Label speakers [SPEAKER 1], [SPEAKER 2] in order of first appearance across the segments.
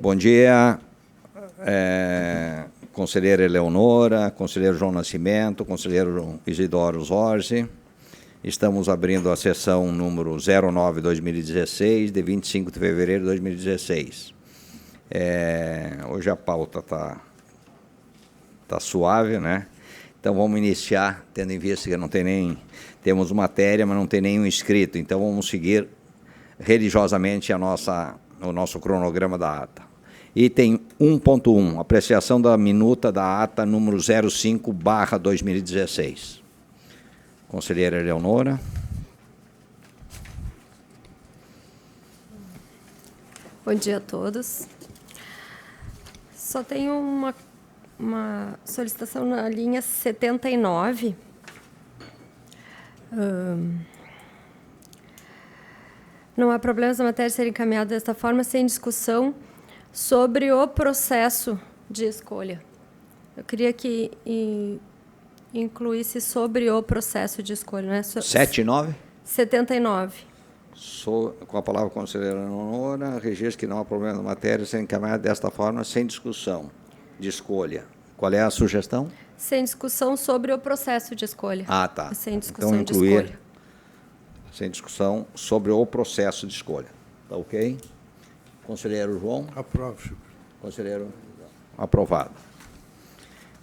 [SPEAKER 1] Bom dia, conselheira Eleonora, conselheiro João Nascimento, conselheiro Isidoro Zorzi. Estamos abrindo a sessão número 09/2016, de 25 de fevereiro de 2016. Hoje a pauta tá suave, né? Então vamos iniciar, tendo em vista que não tem nem... Temos matéria, mas não tem nenhum inscrito. Então vamos seguir religiosamente o nosso cronograma da ata. Item 1.1, apreciação da minuta da ata número 05/2016. Conselheira Eleonora.
[SPEAKER 2] Bom dia a todos. Só tenho uma solicitação na linha 79. Não há problemas na matéria ser encaminhada desta forma, sem discussão sobre o processo de escolha. Eu queria que incluísse sobre o processo de escolha. Né?
[SPEAKER 1] 79?
[SPEAKER 2] 79.
[SPEAKER 1] Com a palavra, conselheira Eleonora, registro que não há problema na matéria ser encaminhada desta forma, sem discussão de escolha. Qual é a sugestão?
[SPEAKER 2] Sem discussão sobre o processo de escolha.
[SPEAKER 1] Ah, tá.
[SPEAKER 2] Sem discussão
[SPEAKER 1] então,
[SPEAKER 2] de escolha.
[SPEAKER 1] Sem discussão sobre o processo de escolha. Tá ok? Conselheiro João?
[SPEAKER 3] Aprovo, senhor.
[SPEAKER 1] Conselheiro? Aprovado.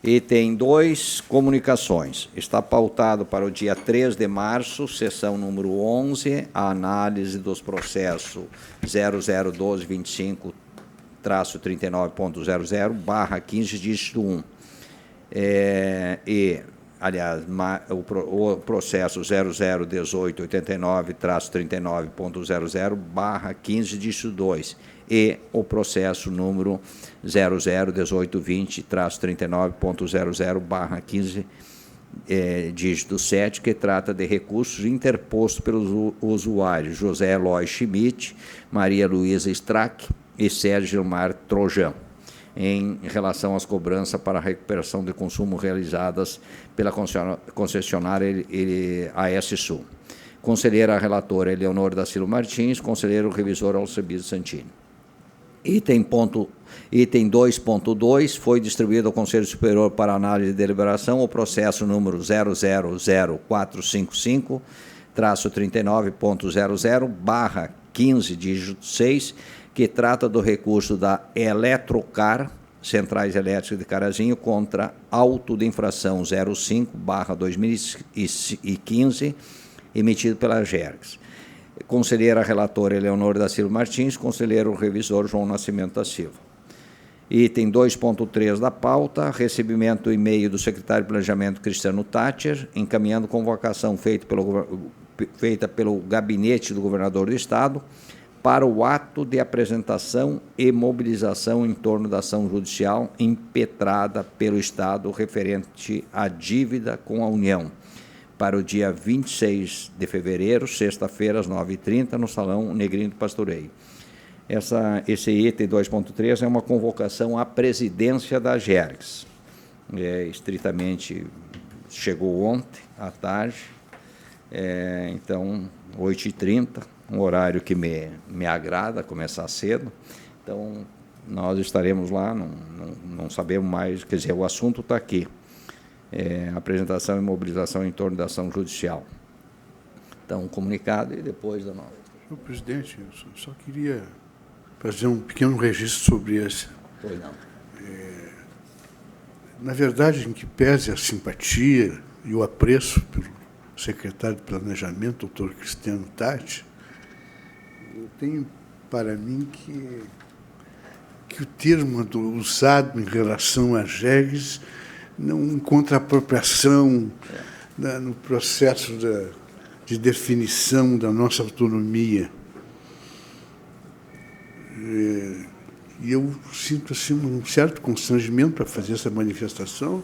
[SPEAKER 1] Item 2, comunicações. Está pautado para o dia 3 de março, sessão número 11, a análise dos processos 001225-39.00/15, dígito 1. O processo 001889-39.00/15, dígito 2, e o processo número 001820-39.00/15, dígito 7, que trata de recursos interpostos pelos usuários José Eloy Schmidt, Maria Luísa Strack e Sérgio Gilmar Trojão, em relação às cobranças para a recuperação de consumo realizadas pela concessionária AS Sul. Conselheira relatora Eleonora da Silva Martins, conselheiro revisor Alcebiades Santini. Item 2.2 foi distribuído ao Conselho Superior para análise e deliberação o processo número 000455-39.00/15, dígito 6, que trata do recurso da Eletrocar, Centrais Elétricas de Carazinho, contra auto de infração 05/2015, emitido pela GERGS. Conselheira relatora Eleonora da Silva Martins, conselheiro revisor João Nascimento da Silva. Item 2.3 da pauta, recebimento do e-mail do secretário de Planejamento Cristiano Thatcher, encaminhando convocação feita pelo gabinete do governador do Estado para o ato de apresentação e mobilização em torno da ação judicial impetrada pelo Estado referente à dívida com a União, para o dia 26 de fevereiro, sexta-feira, às 9h30, no Salão Negrinho do Pastoreio. Esse item 2.3 é uma convocação à presidência da GERGS. Estritamente, chegou ontem, à tarde, então, 8h30, um horário que me agrada, começar cedo. Então, nós estaremos lá, não sabemos mais, quer dizer, o assunto está aqui. Apresentação e mobilização em torno da ação judicial. Então, comunicado e depois da nova.
[SPEAKER 3] Senhor presidente, eu só queria fazer um pequeno registro sobre esse.
[SPEAKER 1] Pois não.
[SPEAKER 3] Na verdade, em que pese a simpatia e o apreço pelo secretário de Planejamento, doutor Cristiano Thatcher, eu tenho para mim que o termo usado em relação a GERGS não encontra apropriação no processo de definição da nossa autonomia. E eu sinto assim, um certo constrangimento para fazer essa manifestação,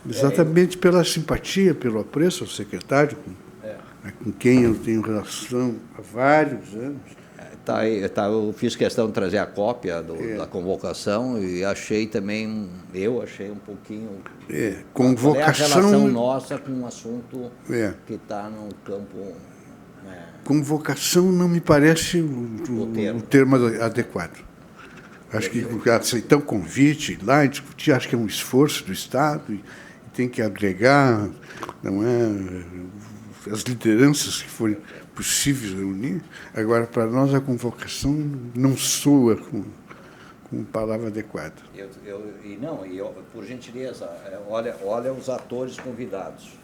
[SPEAKER 3] exatamente pela simpatia, pelo apreço ao secretário, com quem eu tenho relação há vários anos.
[SPEAKER 1] Eu fiz questão de trazer a cópia da convocação e achei também, um pouquinho...
[SPEAKER 3] Convocação...
[SPEAKER 1] Qual é a relação nossa com um assunto que está no campo...
[SPEAKER 3] Convocação não me parece o termo adequado. Acho que aceitar o convite, ir lá e discutir, acho que é um esforço do Estado e tem que agregar, não é, as lideranças que forem possíveis reunir. Agora, para nós, a convocação não soa com palavra adequada.
[SPEAKER 1] Por gentileza, olha os atores convidados.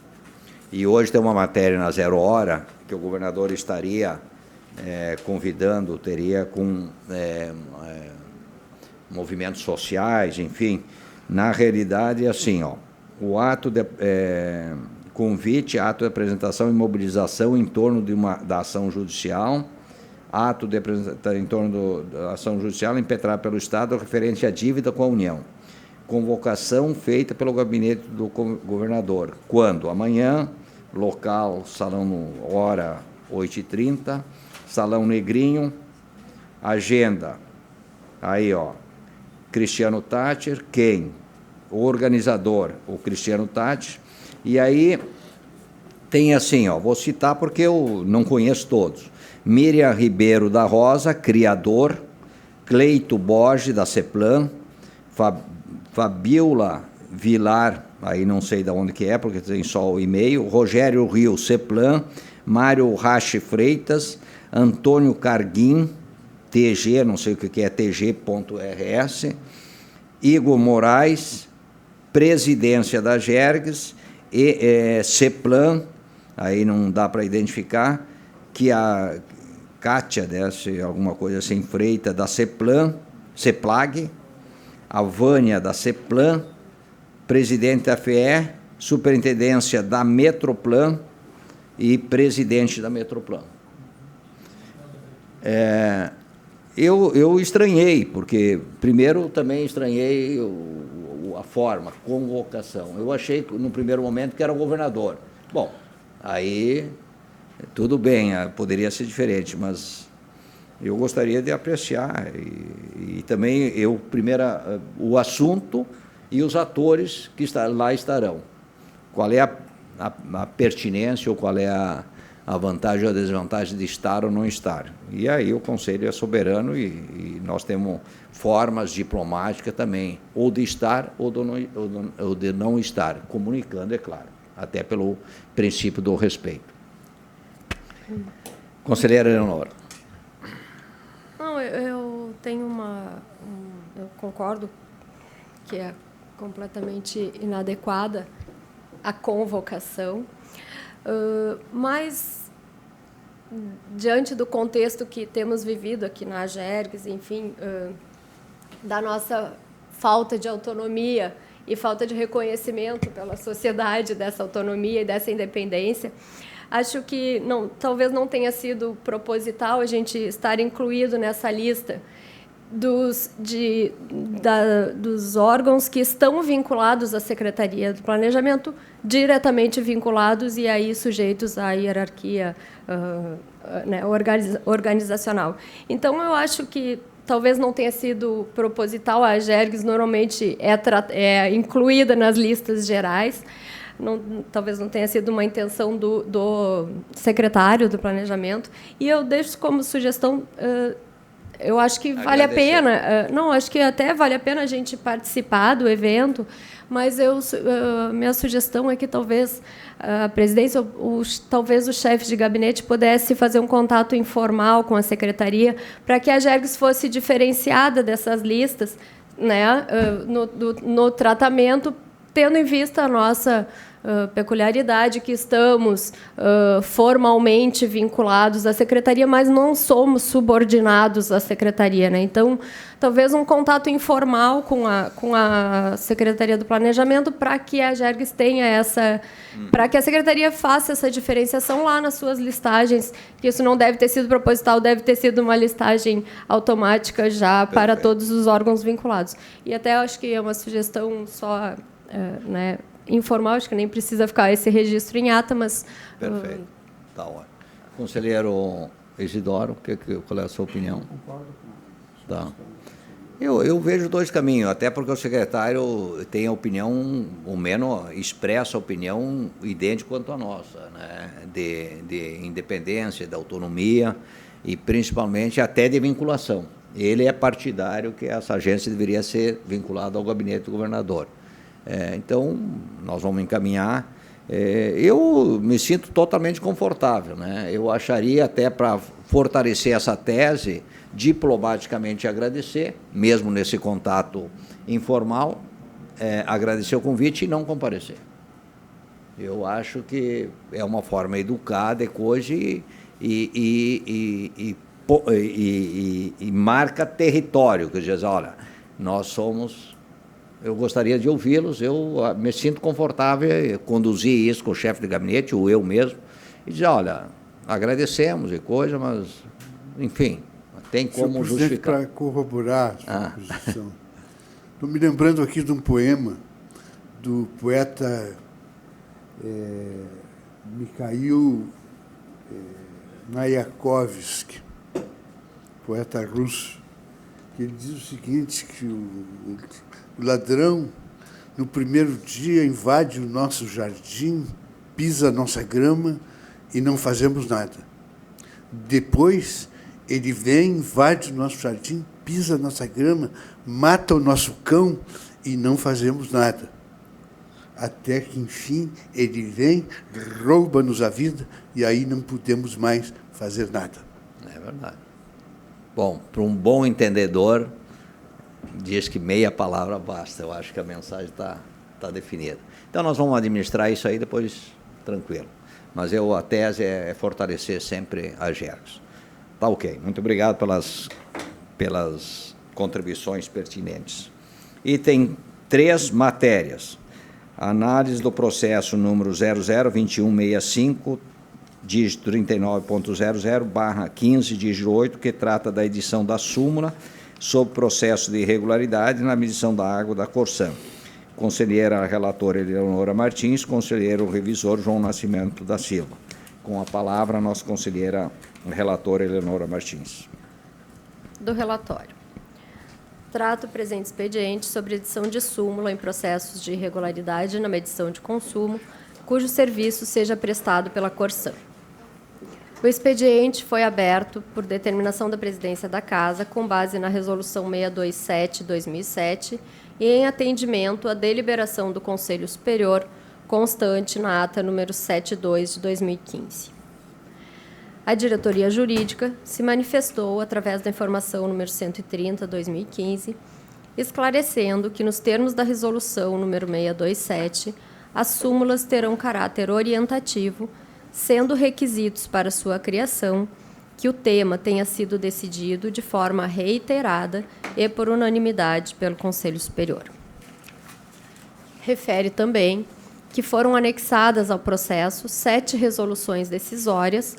[SPEAKER 1] E hoje tem uma matéria na Zero Hora que o governador estaria convidando, teria com movimentos sociais, enfim. Na realidade, é assim, o ato de convite, ato de apresentação e mobilização em torno da ação judicial, ato de apresentação em torno da ação judicial impetrada pelo Estado referente à dívida com a União. Convocação feita pelo gabinete do governador. Quando? Amanhã, local, salão, hora 8h30, Salão Negrinho, agenda, aí, Cristiano Tátcher, quem? O organizador, o Cristiano Tátcher, e aí tem assim, vou citar porque eu não conheço todos. Miriam Ribeiro da Rosa, criador, Cleito Borges, da CEPLAN, Fabiola Vilar, aí não sei de onde que é, porque tem só o e-mail, Rogério Rio, CEPLAN, Mário Rache Freitas, Antônio Carguim, TG, não sei o que é, TG.RS, Igor Moraes, presidência da Jergs, e CEPLAN, aí não dá para identificar, que a Kátia, desse alguma coisa assim, Freita, da CEPLAN, CEPLAG, a Vânia, da CEPLAN, presidente da FE, superintendência da Metroplan e presidente da Metroplan. Eu estranhei, porque, primeiro, também estranhei a forma, convocação. Eu achei, no primeiro momento, que era o governador. Bom, aí, tudo bem, poderia ser diferente, mas eu gostaria de apreciar. E também, o assunto e os atores que lá estarão. Qual é a pertinência ou qual é a vantagem ou a desvantagem de estar ou não estar. E aí o Conselho é soberano e nós temos formas diplomáticas também, ou de estar ou de não estar, comunicando, é claro, até pelo princípio do respeito. Conselheira Eleonora.
[SPEAKER 2] Não, eu tenho eu concordo que é completamente inadequada a convocação, mas, diante do contexto que temos vivido aqui na Jergs, enfim, da nossa falta de autonomia e falta de reconhecimento pela sociedade dessa autonomia e dessa independência, acho que talvez não tenha sido proposital a gente estar incluído nessa lista dos órgãos que estão vinculados à Secretaria do Planejamento, diretamente vinculados e aí sujeitos à hierarquia organizacional. Então, eu acho que talvez não tenha sido proposital. A Jergs normalmente é incluída nas listas gerais. Talvez não tenha sido uma intenção do secretário do Planejamento. E eu deixo como sugestão... eu acho que vale a pena, acho que até vale a pena a gente participar do evento, mas minha sugestão é que talvez a presidência, talvez o chefe de gabinete pudesse fazer um contato informal com a secretaria para que a Jergs fosse diferenciada dessas listas, né, no tratamento, tendo em vista a nossa peculiaridade, que estamos formalmente vinculados à Secretaria, mas não somos subordinados à Secretaria, né? Então, talvez um contato informal com a Secretaria do Planejamento para que a Jergs tenha para que a Secretaria faça essa diferenciação lá nas suas listagens, que isso não deve ter sido proposital, deve ter sido uma listagem automática já para todos os órgãos vinculados. E até acho que é uma sugestão só, né, informal, acho que nem precisa ficar esse registro em ata, mas...
[SPEAKER 1] Perfeito. Tá ótimo. Conselheiro Isidoro, qual é a sua opinião?
[SPEAKER 3] Concordo com
[SPEAKER 1] tá. Eu vejo dois caminhos, até porque o secretário tem a opinião, ou menos expressa a opinião idêntica quanto a nossa, né? de independência, de autonomia e, principalmente, até de vinculação. Ele é partidário que essa agência deveria ser vinculada ao gabinete do governador. Então, nós vamos encaminhar. Eu me sinto totalmente confortável, né? Eu acharia, até para fortalecer essa tese, diplomaticamente agradecer, mesmo nesse contato informal, agradecer o convite e não comparecer. Eu acho que é uma forma educada e marca território, quer dizer, olha, nós somos... Eu gostaria de ouvi-los, eu me sinto confortável, conduzir isso com o chefe de gabinete, ou eu mesmo, e dizer, olha, agradecemos e coisa, mas, enfim, tem como justificar.
[SPEAKER 3] Para corroborar a sua posição, estou me lembrando aqui de um poema do poeta Mikhail Mayakovsky, poeta russo, que ele diz o seguinte, que o ladrão, no primeiro dia, invade o nosso jardim, pisa a nossa grama e não fazemos nada. Depois, ele vem, invade o nosso jardim, pisa a nossa grama, mata o nosso cão e não fazemos nada. Até que, enfim, ele vem, rouba-nos a vida e aí não podemos mais fazer nada.
[SPEAKER 1] É verdade. Bom, para um bom entendedor, diz que meia palavra basta. Eu acho que a mensagem está definida. Então, nós vamos administrar isso aí depois, tranquilo. Mas a tese é fortalecer sempre a Agergs. Tá ok. Muito obrigado pelas contribuições pertinentes. Item 3, matérias. Análise do processo número 002165, dígito 39.00/15, dígito 8, que trata da edição da súmula sobre processo de irregularidade na medição da água da Corsã. Conselheira relatora Eleonora Martins, conselheiro revisor João Nascimento da Silva. Com a palavra, a nossa conselheira relatora Eleonora Martins.
[SPEAKER 2] Do relatório. Trata o presente expediente sobre edição de súmula em processos de irregularidade na medição de consumo, cujo serviço seja prestado pela Corsã. O expediente foi aberto por determinação da Presidência da Casa, com base na Resolução 627/2007 e em atendimento à deliberação do Conselho Superior, constante na ata número 72 de 2015. A diretoria jurídica se manifestou através da informação número 130/2015, esclarecendo que, nos termos da resolução número 627, as súmulas terão caráter orientativo, sendo requisitos para sua criação que o tema tenha sido decidido de forma reiterada e por unanimidade pelo Conselho Superior. Refere também que foram anexadas ao processo 7 resoluções decisórias,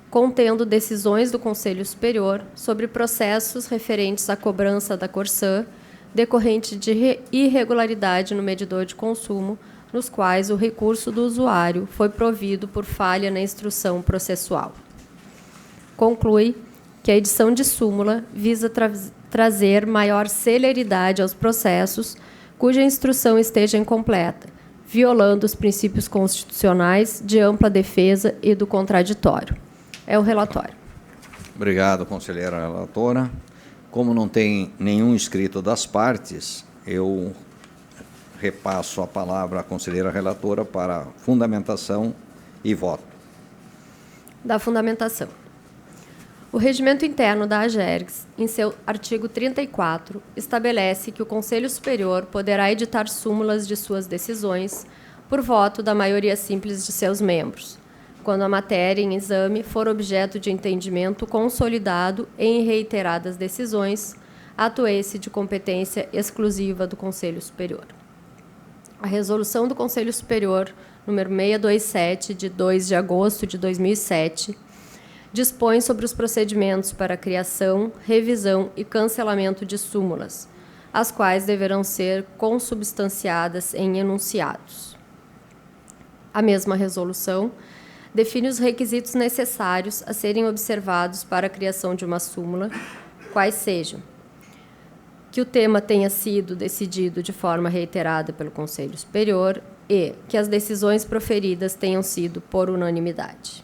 [SPEAKER 2] contendo decisões do Conselho Superior sobre processos referentes à cobrança da Corsã, decorrente de irregularidade no medidor de consumo, nos quais o recurso do usuário foi provido por falha na instrução processual. Conclui que a edição de súmula visa trazer maior celeridade aos processos cuja instrução esteja incompleta, violando os princípios constitucionais de ampla defesa e do contraditório. É o relatório.
[SPEAKER 1] Obrigado, conselheira relatora. Como não tem nenhum inscrito das partes, eu repasso a palavra à conselheira relatora para fundamentação e voto.
[SPEAKER 2] Da fundamentação. O regimento interno da Agergs, em seu artigo 34, estabelece que o Conselho Superior poderá editar súmulas de suas decisões por voto da maioria simples de seus membros, quando a matéria em exame for objeto de entendimento consolidado em reiteradas decisões, ato esse de competência exclusiva do Conselho Superior. A resolução do Conselho Superior, número 627, de 2 de agosto de 2007, dispõe sobre os procedimentos para a criação, revisão e cancelamento de súmulas, as quais deverão ser consubstanciadas em enunciados. A mesma resolução define os requisitos necessários a serem observados para a criação de uma súmula, quais sejam: que o tema tenha sido decidido de forma reiterada pelo Conselho Superior e que as decisões proferidas tenham sido por unanimidade.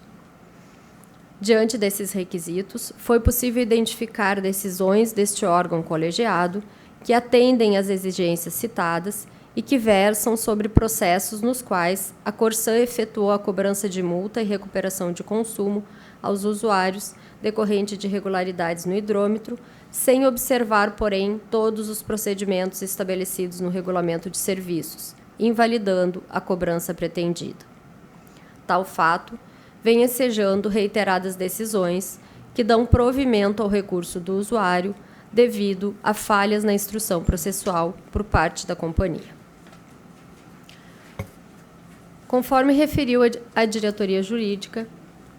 [SPEAKER 2] Diante desses requisitos, foi possível identificar decisões deste órgão colegiado que atendem às exigências citadas e que versam sobre processos nos quais a Corsã efetuou a cobrança de multa e recuperação de consumo aos usuários decorrente de irregularidades no hidrômetro, sem observar, porém, todos os procedimentos estabelecidos no regulamento de serviços, invalidando a cobrança pretendida. Tal fato vem ensejando reiteradas decisões que dão provimento ao recurso do usuário devido a falhas na instrução processual por parte da companhia. Conforme referiu a diretoria jurídica,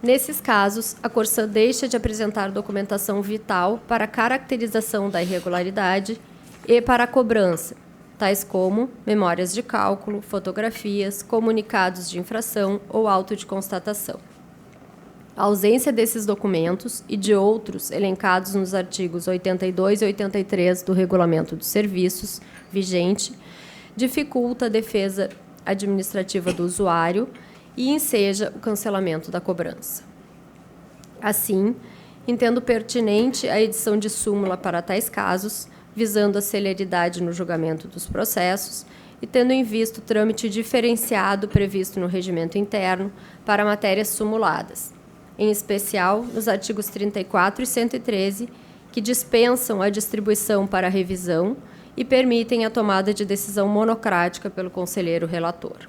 [SPEAKER 2] nesses casos, a Corsã deixa de apresentar documentação vital para a caracterização da irregularidade e para a cobrança, tais como memórias de cálculo, fotografias, comunicados de infração ou auto de constatação. A ausência desses documentos e de outros elencados nos artigos 82 e 83 do Regulamento dos Serviços vigente dificulta a defesa administrativa do usuário e enseja o cancelamento da cobrança. Assim, entendo pertinente a edição de súmula para tais casos, visando a celeridade no julgamento dos processos e tendo em vista o trâmite diferenciado previsto no regimento interno para matérias sumuladas, em especial nos artigos 34 e 113, que dispensam a distribuição para revisão e permitem a tomada de decisão monocrática pelo conselheiro relator.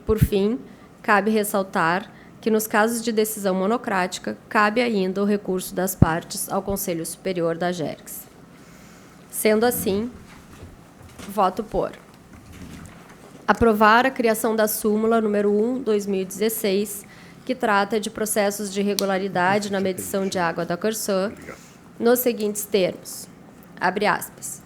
[SPEAKER 2] Por fim, cabe ressaltar que, nos casos de decisão monocrática, cabe ainda o recurso das partes ao Conselho Superior da AGERGS. Sendo assim, voto por aprovar a criação da súmula número 1/2016, que trata de processos de irregularidade na medição de água da Corsã, nos seguintes termos. Abre aspas.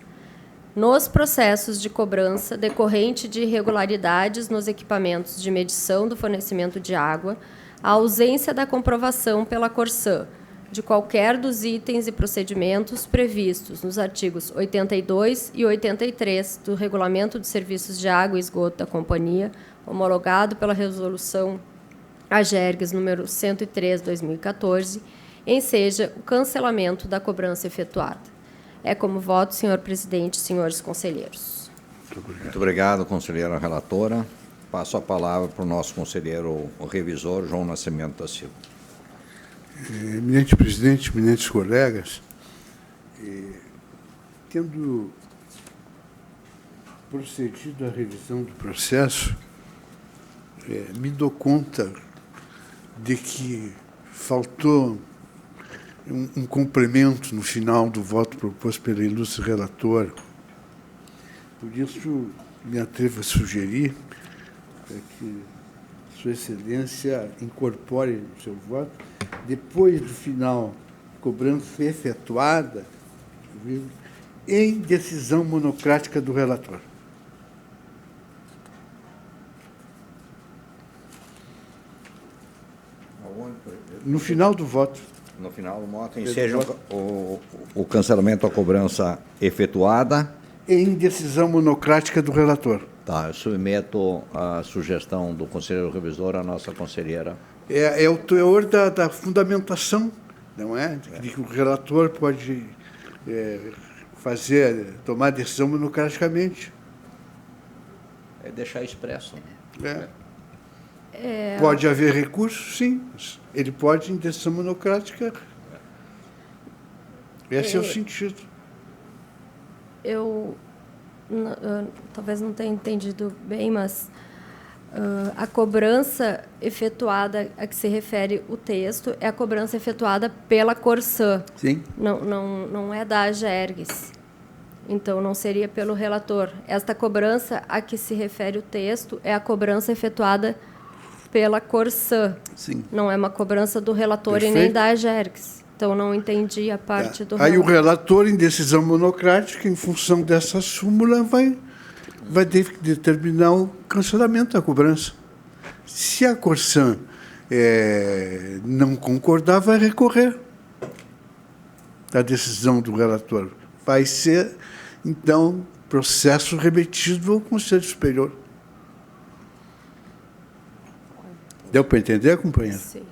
[SPEAKER 2] Nos processos de cobrança decorrente de irregularidades nos equipamentos de medição do fornecimento de água, a ausência da comprovação pela Corsã de qualquer dos itens e procedimentos previstos nos artigos 82 e 83 do Regulamento de Serviços de Água e Esgoto da Companhia, homologado pela Resolução AGERGS número 103/2014, enseja o cancelamento da cobrança efetuada. É como voto, senhor presidente e senhores conselheiros.
[SPEAKER 1] Muito obrigado, conselheira relatora. Passo a palavra para o nosso conselheiro, o revisor, João Nascimento da Silva.
[SPEAKER 3] Eminente presidente, eminentes colegas, tendo procedido à revisão do processo, me dou conta de que faltou um complemento no final do voto proposto pela ilustre relatora. Por isso, me atrevo a sugerir que Sua Excelência incorpore no seu voto, depois do final, cobrança efetuada, em decisão monocrática do relator. No final do voto.
[SPEAKER 1] No final do voto, enseja o cancelamento da cobrança efetuada.
[SPEAKER 3] Em decisão monocrática do relator.
[SPEAKER 1] Tá, eu submeto a sugestão do conselheiro revisor à nossa conselheira.
[SPEAKER 3] É o teor da fundamentação, não é? De que o relator pode tomar decisão monocraticamente.
[SPEAKER 1] É deixar expresso. Né?
[SPEAKER 3] Pode haver recurso, sim. Ele pode, em decisão monocrática. Esse é o sentido.
[SPEAKER 2] Eu talvez não tenha entendido bem, mas a cobrança efetuada a que se refere o texto é a cobrança efetuada pela Corsã.
[SPEAKER 3] Sim.
[SPEAKER 2] Não é da AGERGS. Então, não seria pelo relator. Esta cobrança a que se refere o texto é a cobrança efetuada pela Corsã.
[SPEAKER 3] Sim.
[SPEAKER 2] Não é uma cobrança do relator.
[SPEAKER 3] Perfeito.
[SPEAKER 2] E nem da AGERGS. Então, não entendi a parte do relator.
[SPEAKER 3] Aí o relator, em decisão monocrática, em função dessa súmula, vai determinar o cancelamento da cobrança. Se a Corsã não concordar, vai recorrer da decisão do relator. Vai ser, então, processo remetido ao Conselho Superior. Deu para entender, companheiro?
[SPEAKER 2] Sim.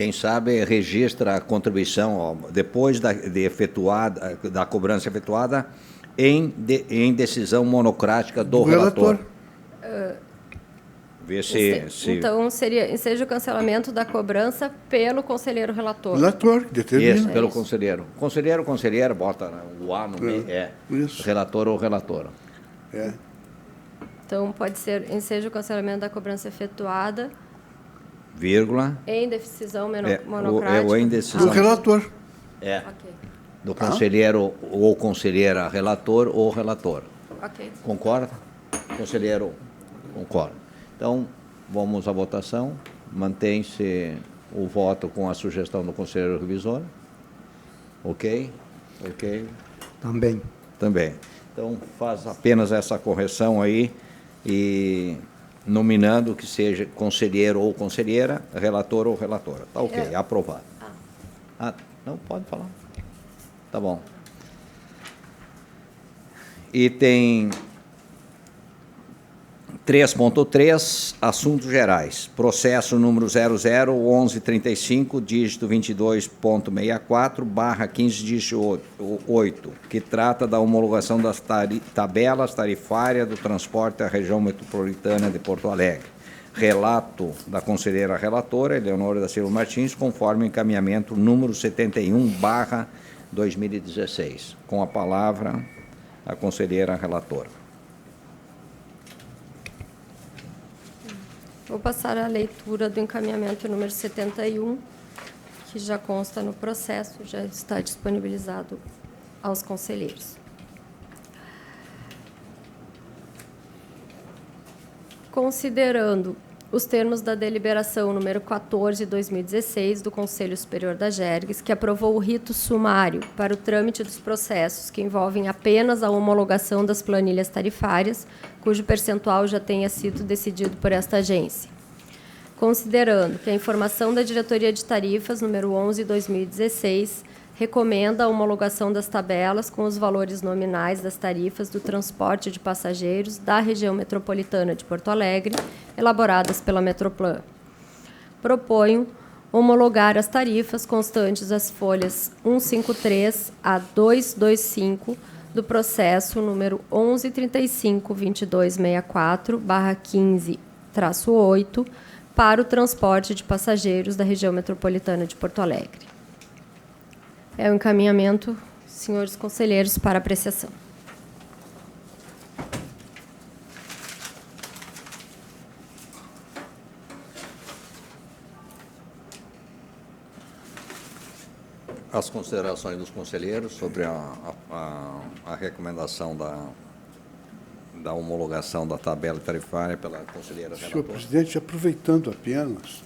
[SPEAKER 1] Quem sabe registra a contribuição ó, depois da cobrança efetuada em decisão monocrática do relator. Vê se...
[SPEAKER 2] Então, seja o cancelamento da cobrança pelo conselheiro relator.
[SPEAKER 3] Relator, que determina.
[SPEAKER 1] Isso, pelo conselheiro. Conselheiro, bota o A no meio.
[SPEAKER 3] Isso.
[SPEAKER 1] Relator ou relatora.
[SPEAKER 2] Então, pode ser, enseja o cancelamento da cobrança efetuada,
[SPEAKER 1] vírgula,
[SPEAKER 2] em decisão monocrática.
[SPEAKER 1] ou em decisão.
[SPEAKER 3] Do relator.
[SPEAKER 2] Ok.
[SPEAKER 1] Do conselheiro ou conselheira relator ou relator.
[SPEAKER 2] Ok.
[SPEAKER 1] Concorda? Conselheiro, concorda. Então, vamos à votação. Mantém-se o voto com a sugestão do conselheiro revisor. Ok? Ok.
[SPEAKER 4] Também.
[SPEAKER 1] Também. Então, faz apenas essa correção aí e nominando que seja conselheiro ou conselheira, relator ou relatora. Tá ok, aprovado. Não, pode falar. Tá bom. Item 3.3, assuntos gerais. Processo número 001135, dígito 22.64, barra 15, dígito 8, que trata da homologação das tabelas tarifárias do transporte da região metropolitana de Porto Alegre. Relato da conselheira relatora, Eleonora da Silva Martins, conforme o encaminhamento número 71, barra 2016. Com a palavra, a conselheira relatora.
[SPEAKER 2] Vou passar a leitura do encaminhamento número 71, que já consta no processo, já está disponibilizado aos conselheiros. Considerando os termos da deliberação número 14/2016 do Conselho Superior da Jergues, que aprovou o rito sumário para o trâmite dos processos que envolvem apenas a homologação das planilhas tarifárias, cujo percentual já tenha sido decidido por esta agência. Considerando que a informação da Diretoria de Tarifas número 11/2016 recomenda a homologação das tabelas com os valores nominais das tarifas do transporte de passageiros da região metropolitana de Porto Alegre, elaboradas pela Metroplan. Proponho homologar as tarifas constantes das folhas 153 a 225 do processo número 1135-2264/15-8 para o transporte de passageiros da região metropolitana de Porto Alegre. É o encaminhamento, senhores conselheiros, para apreciação.
[SPEAKER 1] As considerações dos conselheiros sobre a recomendação da homologação da tabela tarifária pela conselheira relatora.
[SPEAKER 3] Senhor presidente, aproveitando apenas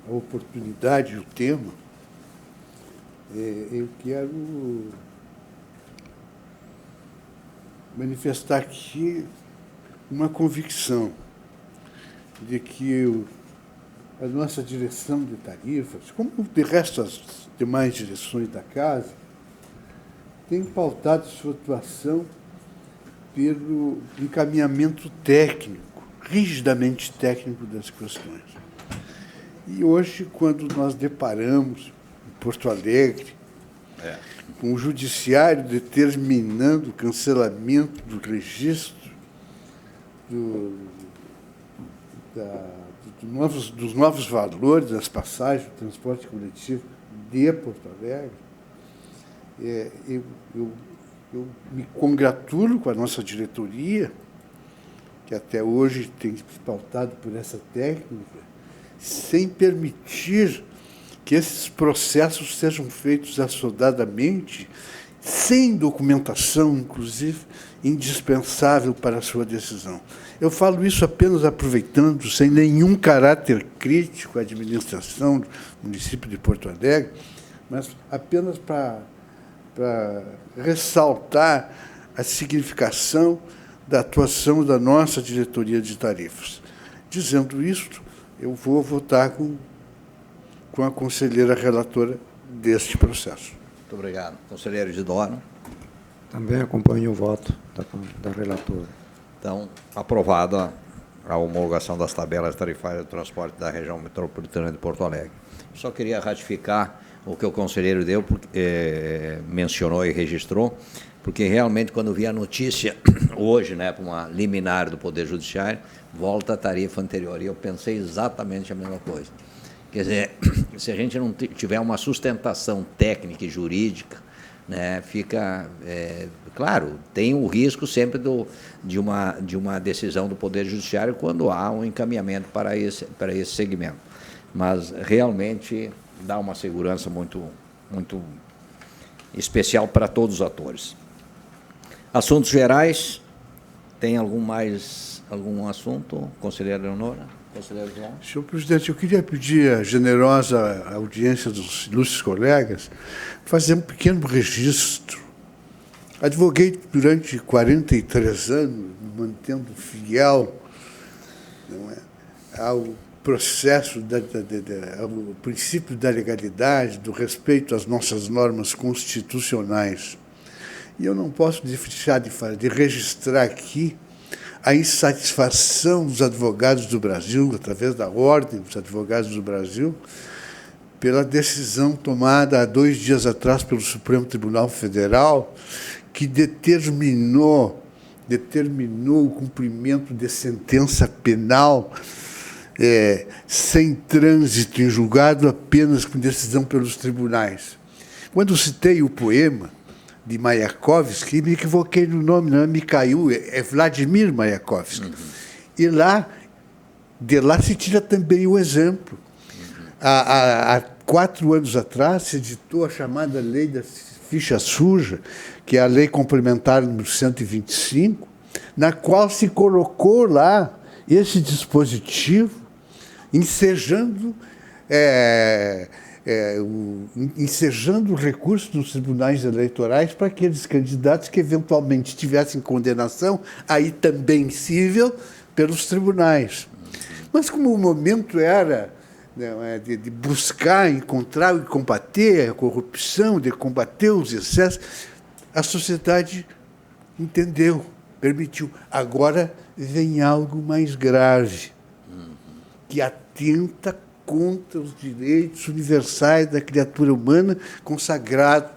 [SPEAKER 3] a oportunidade e o tema, eu quero manifestar aqui uma convicção de que a nossa direção de tarifas, como de resto as demais direções da Casa, tem pautado sua atuação pelo encaminhamento técnico, rigidamente técnico das questões. E hoje, quando nós deparamos em Porto Alegre, com o judiciário determinando o cancelamento do registro dos novos valores das passagens do transporte coletivo de Porto Alegre, eu me congratulo com a nossa diretoria, que até hoje tem se pautado por essa técnica, sem permitir que esses processos sejam feitos assodadamente, sem documentação, inclusive, indispensável para a sua decisão. Eu falo isso apenas aproveitando, sem nenhum caráter crítico à administração do município de Porto Alegre, mas apenas para ressaltar a significação da atuação da nossa diretoria de tarifas. Dizendo isto, eu vou votar com a conselheira relatora deste processo.
[SPEAKER 1] Muito obrigado. Conselheiro Isidoro.
[SPEAKER 4] Também acompanho o voto da relatora.
[SPEAKER 1] Então, aprovada a homologação das tabelas tarifárias do transporte da região metropolitana de Porto Alegre. Só queria ratificar o que o conselheiro mencionou e registrou, porque realmente, quando vi a notícia hoje, né, para uma liminar do Poder Judiciário, volta à tarifa anterior. E eu pensei exatamente a mesma coisa. Quer dizer, se a gente não tiver uma sustentação técnica e jurídica, né, fica... claro, tem o risco sempre de uma decisão do Poder Judiciário quando há um encaminhamento para esse segmento. Mas, realmente, dá uma segurança muito, muito especial para todos os atores. Assuntos gerais, tem algum assunto? Conselheira Leonora? Conselheiro João?
[SPEAKER 3] Senhor presidente, eu queria pedir à generosa audiência dos ilustres colegas fazer um pequeno registro. Advoguei durante 43 anos, me mantendo fiel, não é, ao processo, ao princípio da legalidade, do respeito às nossas normas constitucionais. E eu não posso deixar de registrar aqui a insatisfação dos advogados do Brasil, através da Ordem dos Advogados do Brasil, pela decisão tomada há 2 dias atrás pelo Supremo Tribunal Federal, que determinou o cumprimento de sentença penal sem trânsito em julgado, apenas com decisão pelos tribunais. Quando citei o poema de Mayakovsky, me equivoquei no nome, não é Mikhail, é Vladimir Mayakovsky. E de lá se tira também o exemplo. Há 4 anos atrás se editou a chamada Lei da Ficha Suja, que é a Lei Complementar número 125, na qual se colocou lá esse dispositivo, ensejando o recurso dos tribunais eleitorais para aqueles candidatos que eventualmente tivessem condenação, aí também cível, pelos tribunais. Mas como o momento era de buscar, encontrar e combater a corrupção, de combater os excessos, a sociedade entendeu, permitiu. Agora vem algo mais grave, que atenta contra os direitos universais da criatura humana consagrado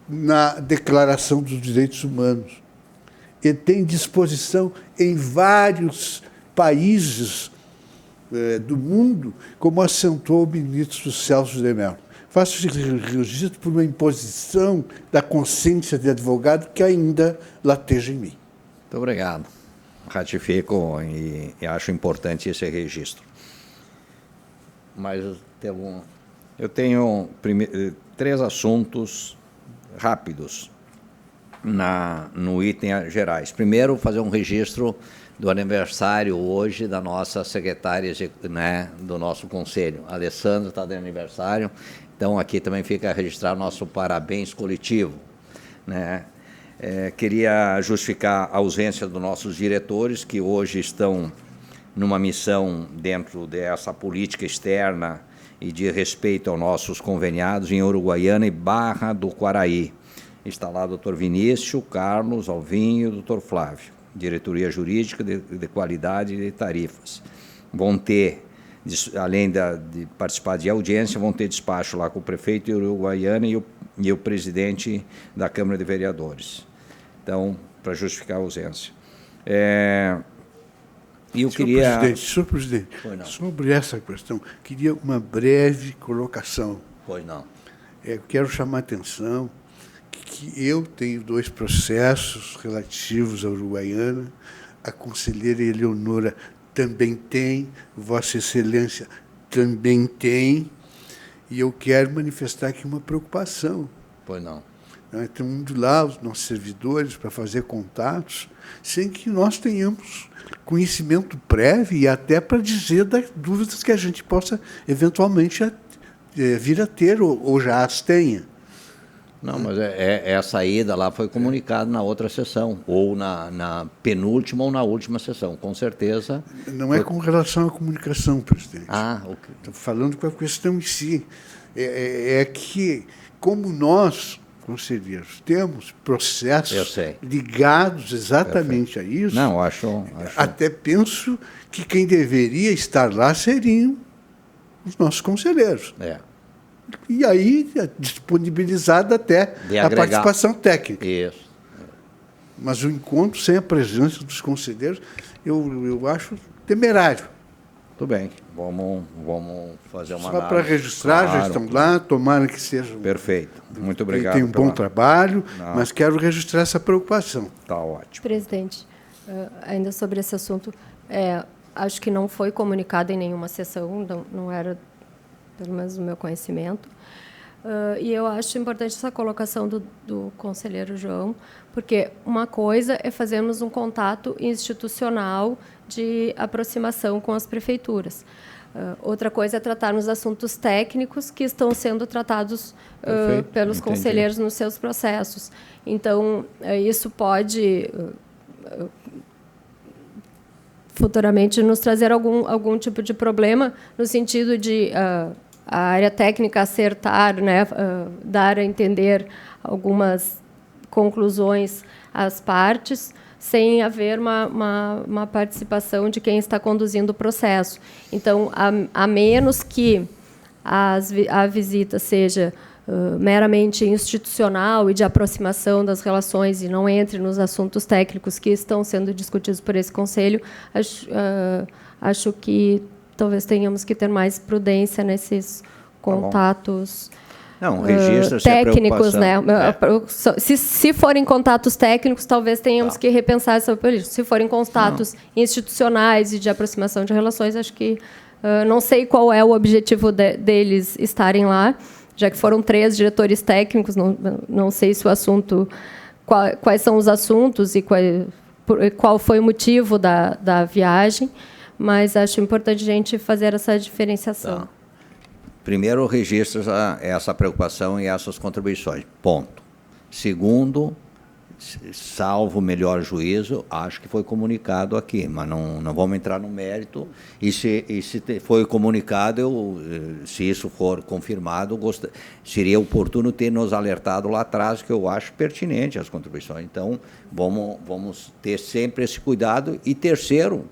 [SPEAKER 3] na Declaração dos Direitos Humanos. E tem disposição em vários países do mundo, como acentuou o ministro Celso de Mello. Faço esse registro por uma imposição da consciência de advogado que ainda lateja em mim.
[SPEAKER 1] Muito obrigado. Ratifico e acho importante esse registro. Mas eu tenho 3 assuntos rápidos no item gerais. Primeiro, fazer um registro do aniversário hoje da nossa secretária, né, do nosso conselho. A Alessandra está de aniversário, então aqui também fica registrado nosso parabéns coletivo, né? Queria justificar a ausência dos nossos diretores, que hoje estão numa missão dentro dessa política externa e de respeito aos nossos conveniados em Uruguaiana e Barra do Quaraí. Está lá o doutor Vinícius, Carlos, Alvinho e o doutor Flávio, diretoria jurídica de qualidade e de tarifas. Vão ter, além de participar de audiência, vão ter despacho lá com o prefeito de Uruguaiana e o presidente da Câmara de Vereadores. Então, para justificar a ausência. E eu
[SPEAKER 3] Senhor presidente, sobre essa questão, queria uma breve colocação.
[SPEAKER 1] Pois não.
[SPEAKER 3] Eu quero chamar a atenção que eu tenho 2 processos relativos à Uruguaiana, a conselheira Eleonora também tem, Vossa Excelência também tem, e eu quero manifestar aqui uma preocupação.
[SPEAKER 1] Pois não.
[SPEAKER 3] Estamos indo lá, os nossos servidores, para fazer contatos, sem que nós tenhamos conhecimento prévio e até para dizer das dúvidas que a gente possa, eventualmente, vir a ter ou já as tenha.
[SPEAKER 1] Não, mas essa ida lá foi comunicada na outra sessão, ou na penúltima ou na última sessão, com certeza.
[SPEAKER 3] Não é com relação à comunicação, presidente.
[SPEAKER 1] Ok.
[SPEAKER 3] Estou falando com a questão em si. É que, como nós conselheiros. Temos processos
[SPEAKER 1] Eu sei.
[SPEAKER 3] ligados exatamente a isso.
[SPEAKER 1] Não, acho...
[SPEAKER 3] Até penso que quem deveria estar lá seriam os nossos conselheiros. E aí, disponibilizada até a participação técnica.
[SPEAKER 1] Isso.
[SPEAKER 3] Mas o encontro sem a presença dos conselheiros, eu acho temerário.
[SPEAKER 1] Tudo bem. Vamos fazer uma
[SPEAKER 3] Só para registrar, já estão lá, tomara que sejam...
[SPEAKER 1] Perfeito. Muito obrigado.
[SPEAKER 3] Tem um bom trabalho, mas quero registrar essa preocupação.
[SPEAKER 1] Está ótimo.
[SPEAKER 2] Presidente, ainda sobre esse assunto, acho que não foi comunicado em nenhuma sessão, não era, pelo menos no meu conhecimento. E eu acho importante essa colocação do conselheiro João, porque uma coisa é fazermos um contato institucional de aproximação com as prefeituras. Outra coisa é tratarmos assuntos técnicos que estão sendo tratados pelos conselheiros nos seus processos. Então, isso pode futuramente nos trazer algum tipo de problema, no sentido de a área técnica acertar, né, dar a entender algumas conclusões às partes, sem haver uma participação de quem está conduzindo o processo. Então, a menos que a visita seja meramente institucional e de aproximação das relações e não entre nos assuntos técnicos que estão sendo discutidos por esse conselho, acho que talvez tenhamos que ter mais prudência nesses contatos técnicos, né? Se forem contatos técnicos, talvez tenhamos que repensar essa política. Se forem contatos institucionais e de aproximação de relações, acho que não sei qual é o objetivo deles estarem lá, já que foram 3 diretores técnicos, não sei se o assunto, quais são os assuntos e qual foi o motivo da viagem, mas acho importante a gente fazer essa diferenciação.
[SPEAKER 1] Primeiro, registra essa preocupação e essas contribuições. Ponto. Segundo, salvo o melhor juízo, acho que foi comunicado aqui, mas não vamos entrar no mérito. E se foi comunicado, se isso for confirmado, seria oportuno ter nos alertado lá atrás, que eu acho pertinente as contribuições. Então, vamos ter sempre esse cuidado. E terceiro,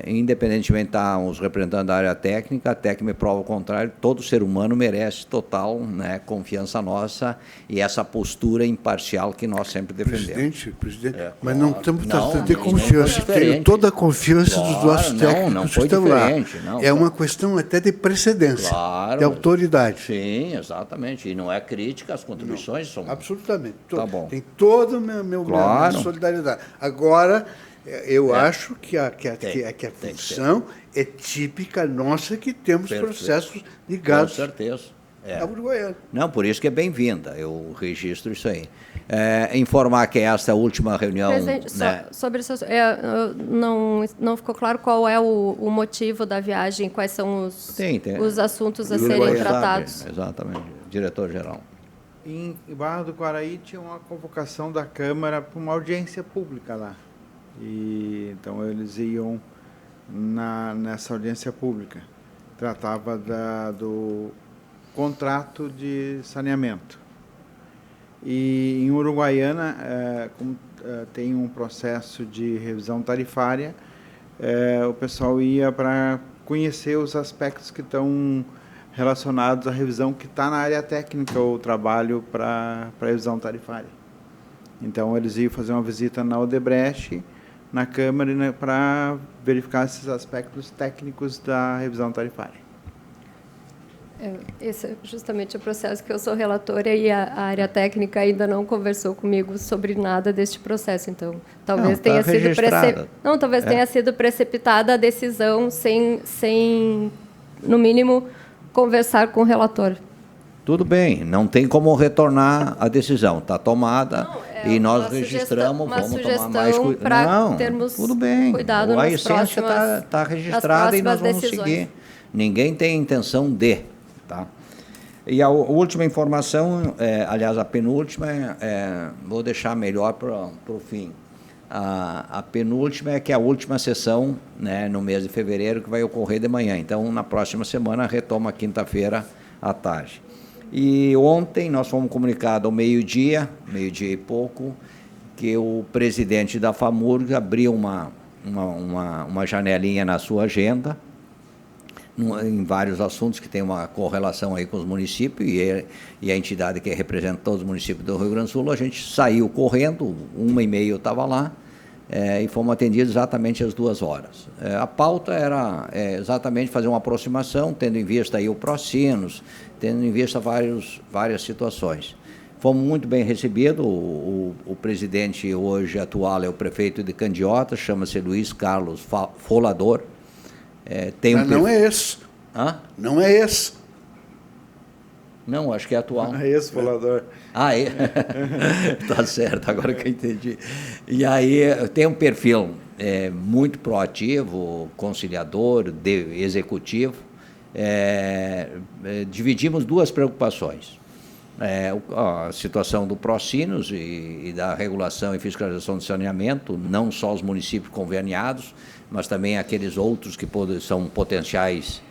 [SPEAKER 1] independentemente de os representantes da área técnica, a técnica me prova o contrário, todo ser humano merece total, né, confiança nossa e essa postura imparcial que nós sempre defendemos.
[SPEAKER 3] Presidente, mas não estamos tratando de confiança. Tenho toda a confiança dos nossos técnicos que estão lá. Uma questão até de precedência, de autoridade.
[SPEAKER 1] Sim, exatamente. E não é crítica, as contribuições são...
[SPEAKER 3] Absolutamente.
[SPEAKER 1] Tá bom.
[SPEAKER 3] Tem toda a minha solidariedade. Agora... Eu acho que a função é típica nossa, que temos processos ligados.
[SPEAKER 1] Com certeza.
[SPEAKER 3] A Uruguaiana.
[SPEAKER 1] Não, por isso que é bem-vinda. Eu registro isso aí. Informar que esta última reunião...
[SPEAKER 2] Presidente, sobre isso, não ficou claro qual é o motivo da viagem, quais são os assuntos a serem tratados.
[SPEAKER 1] Exatamente. Diretor-geral.
[SPEAKER 4] Em Barra do Quaraí tinha uma convocação da Câmara para uma audiência pública lá. E então eles iam nessa audiência pública. Tratava do contrato de saneamento. E em Uruguaiana, como tem um processo de revisão tarifária, o pessoal ia para conhecer os aspectos que estão relacionados à revisão que está na área técnica, o trabalho para a revisão tarifária. Então, eles iam fazer uma visita na Odebrecht, na Câmara, né, para verificar esses aspectos técnicos da revisão tarifária.
[SPEAKER 2] Esse é justamente o processo que eu sou relatora e a área técnica ainda não conversou comigo sobre nada deste processo. Então, talvez tenha sido precipitada a decisão sem, no mínimo, conversar com o relator.
[SPEAKER 1] Tudo bem, não tem como retornar a decisão, está tomada e nós registramos, vamos tomar mais cuidado. Não, termos tudo bem,
[SPEAKER 2] cuidado
[SPEAKER 1] a essência está registrada e nós vamos seguir. Ninguém tem intenção de. Tá? E a última informação, aliás, a penúltima, vou deixar melhor para o fim. A penúltima é que a última sessão, né, no mês de fevereiro, que vai ocorrer de manhã. Então, na próxima semana, retoma quinta-feira à tarde. E ontem nós fomos comunicados ao meio-dia e pouco, que o presidente da FAMURG abriu uma janelinha na sua agenda, em vários assuntos que tem uma correlação aí com os municípios, e a entidade que representa todos os municípios do Rio Grande do Sul. A gente saiu correndo, 1h30 eu estava lá, e fomos atendidos exatamente às 2 horas. A pauta era exatamente fazer uma aproximação, tendo em vista aí o Procinos, tendo em vista várias situações. Fomos muito bem recebidos. O presidente hoje atual é o prefeito de Candiota, chama-se Luiz Carlos Folador.
[SPEAKER 3] Mas não é esse.
[SPEAKER 1] Hã?
[SPEAKER 3] Não é esse.
[SPEAKER 1] Não, acho que é atual.
[SPEAKER 4] É esse, Folador.
[SPEAKER 1] Ah, é? Tá certo, agora que eu entendi. E aí tem um perfil muito proativo, conciliador, executivo. Dividimos 2 preocupações. A situação do Procinos e da regulação e fiscalização de saneamento, não só os municípios conveniados, mas também aqueles outros que são potenciais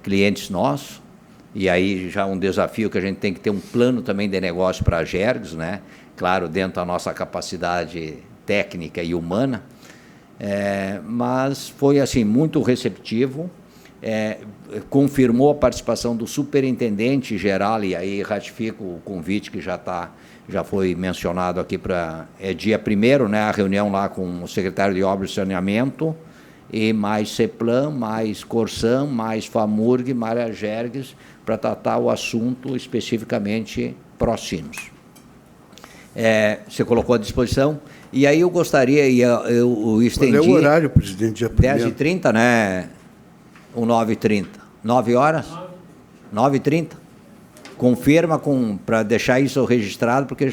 [SPEAKER 1] clientes nossos. E aí já um desafio que a gente tem que ter um plano também de negócio para a Gergs, né? Claro, dentro da nossa capacidade técnica e humana, mas foi assim muito receptivo. Confirmou a participação do superintendente geral, e aí ratifico o convite que já foi mencionado aqui para dia 1º, né, a reunião lá com o secretário de Obras e Saneamento, e mais CEPLAN, mais Corsam, mais FAMURG, mais Gergs, para tratar o assunto especificamente Procinos. Você colocou à disposição, e aí eu gostaria, eu estendi...
[SPEAKER 3] Qual é o horário, presidente? Dia
[SPEAKER 1] 10h30, né? Ou 9h30? 9 horas? 9h30? Confirma para deixar isso registrado, porque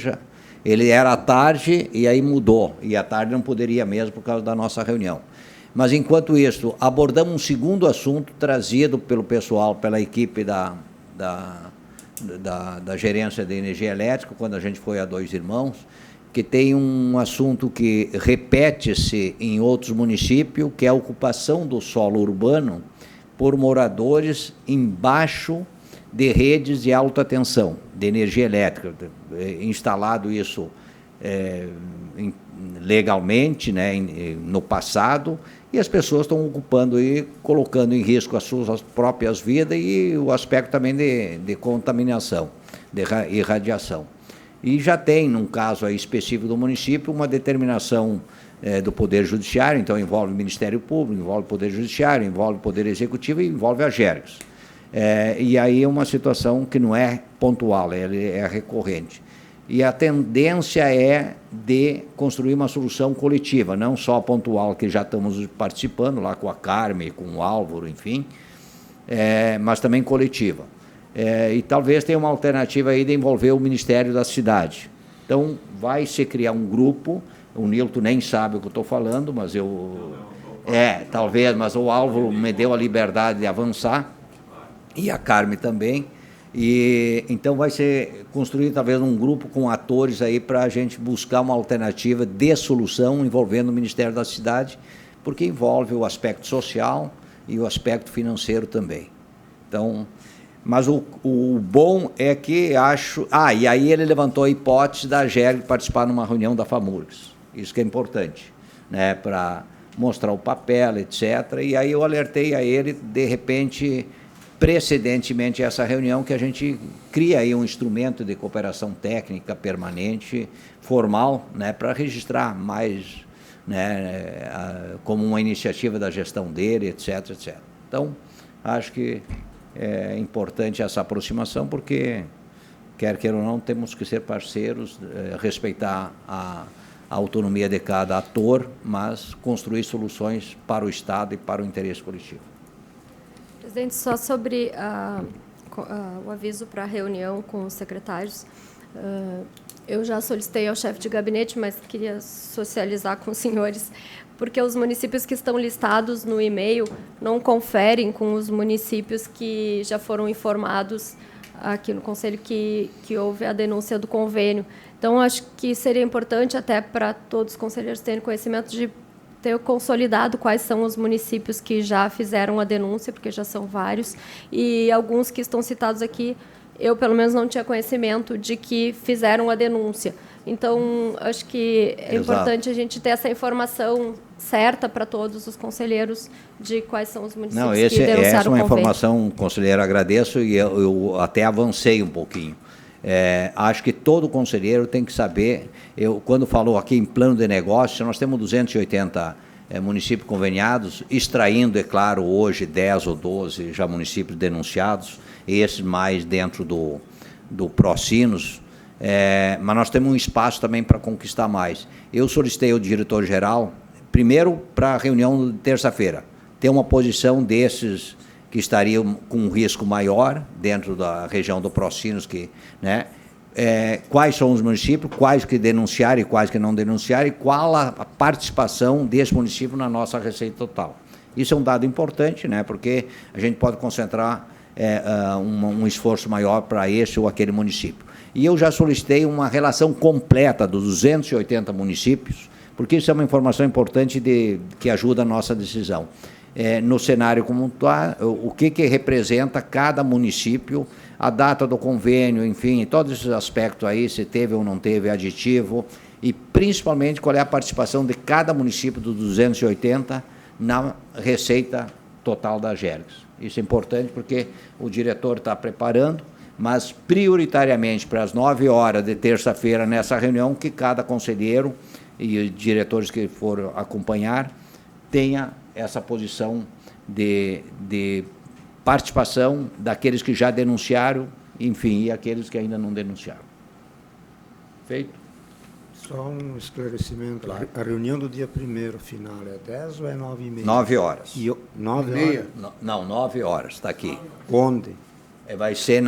[SPEAKER 1] ele era à tarde e aí mudou, e à tarde não poderia mesmo por causa da nossa reunião. Mas, enquanto isso, abordamos um segundo assunto trazido pelo pessoal, pela equipe da gerência de energia elétrica, quando a gente foi a Dois Irmãos, que tem um assunto que repete-se em outros municípios, que é a ocupação do solo urbano por moradores embaixo de redes de alta tensão, de energia elétrica, instalado isso legalmente, né, no passado, e as pessoas estão ocupando e colocando em risco as suas próprias vidas e o aspecto também de contaminação, de irradiação. E já tem, num caso aí específico do município, uma determinação do Poder Judiciário, então envolve o Ministério Público, envolve o Poder Judiciário, envolve o Poder Executivo e envolve a Gergs. E aí é uma situação que não é pontual, é recorrente. E a tendência é de construir uma solução coletiva, não só pontual, que já estamos participando lá com a Carme, com o Álvaro, enfim, mas também coletiva. E talvez tenha uma alternativa aí de envolver o Ministério da Cidade. Então, vai se criar um grupo, o Nilton nem sabe o que eu estou falando, mas talvez, mas o Álvaro me deu a liberdade de avançar, e a Carme também. E então vai ser construído talvez um grupo com atores aí para a gente buscar uma alternativa de solução envolvendo o Ministério da Cidade, porque envolve o aspecto social e o aspecto financeiro também. Então, mas o bom é que acho... e aí ele levantou a hipótese da Gerg participar numa reunião da FAMURGS. Isso que é importante, né, para mostrar o papel, etc. E aí eu alertei a ele, de repente... precedentemente a essa reunião, que a gente cria aí um instrumento de cooperação técnica permanente, formal, né, para registrar mais, né, como uma iniciativa da gestão dele, etc, etc. Então, acho que é importante essa aproximação, porque, quer queira ou não, temos que ser parceiros, respeitar a autonomia de cada ator, mas construir soluções para o Estado e para o interesse coletivo.
[SPEAKER 2] Presidente, só sobre o aviso para a reunião com os secretários, eu já solicitei ao chefe de gabinete, mas queria socializar com os senhores, porque os municípios que estão listados no e-mail não conferem com os municípios que já foram informados aqui no Conselho que houve a denúncia do convênio. Então, acho que seria importante, até para todos os conselheiros terem conhecimento, de ter consolidado quais são os municípios que já fizeram a denúncia, porque já são vários, e alguns que estão citados aqui eu, pelo menos, não tinha conhecimento de que fizeram a denúncia. Então, acho que é importante a gente ter essa informação certa para todos os conselheiros de quais são os municípios que denunciaram
[SPEAKER 1] essa é uma
[SPEAKER 2] o convênio.
[SPEAKER 1] informação, conselheiro, agradeço, e eu até avancei um pouquinho. Acho que todo conselheiro tem que saber, quando falou aqui em plano de negócio, nós temos 280 municípios conveniados, extraindo, é claro, hoje 10 ou 12 já municípios denunciados, esses mais dentro do Procinos, mas nós temos um espaço também para conquistar mais. Eu solicitei ao diretor-geral, primeiro para a reunião de terça-feira, ter uma posição desses que estariam com um risco maior dentro da região do Procinos, quais são os municípios, quais que denunciaram e quais que não denunciaram, e qual a participação desse município na nossa receita total. Isso é um dado importante, porque a gente pode concentrar um esforço maior para esse ou aquele município. E eu já solicitei uma relação completa dos 280 municípios, porque isso é uma informação importante que ajuda a nossa decisão. No cenário como está, o que representa cada município, a data do convênio, enfim, todos esses aspectos aí, se teve ou não teve aditivo, e principalmente qual é a participação de cada município dos 280 na receita total da Agergs. Isso é importante porque o diretor está preparando, mas prioritariamente para as 9 horas de terça-feira, nessa reunião, que cada conselheiro e diretores que for acompanhar tenha essa posição de participação daqueles que já denunciaram, enfim, e aqueles que ainda não denunciaram. Feito?
[SPEAKER 5] Só um esclarecimento. Claro. A reunião do dia 1º final é 10 ou é 9h30?
[SPEAKER 1] 9 horas.
[SPEAKER 5] 9 horas?
[SPEAKER 1] Não, 9 horas, está aqui.
[SPEAKER 5] Onde?
[SPEAKER 1] Vai ser,